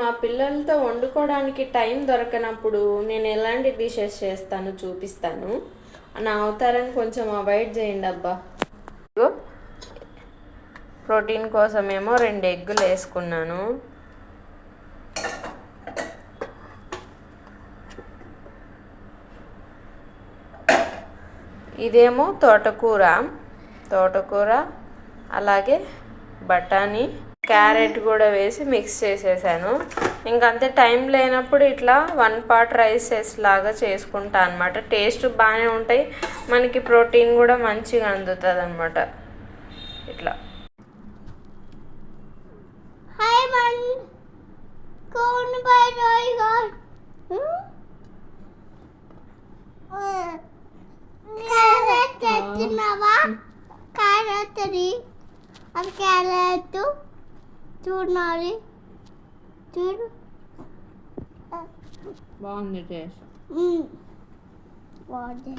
మా పిల్లలతో వండుకోవడానికి టైం దొరకనప్పుడు నేను ఎలాంటి డిషెస్ చేస్తానో చూపిస్తాను. నా అవతారాన్ని కొంచెం అవాయిడ్ చేయండి అబ్బా. ప్రోటీన్ కోసమేమో 2 ఎగ్గులు వేసుకున్నాను. ఇదేమో తోటకూర అలాగే బఠానీ, క్యారెట్ కూడా వేసి మిక్స్ చేసేసాను. ఇంకంతే, టైం లేనప్పుడు ఇట్లా 1 పాట్ రైసెస్ లాగా చేసుకుంటా అనమాట. టేస్ట్ బాగానే ఉంటాయి, మనకి ప్రోటీన్ కూడా మంచిగా అందుతుంది అనమాట. ఇట్లా చూడాలి, చూడు బాగుంది టేస్ట్. బాగుంది.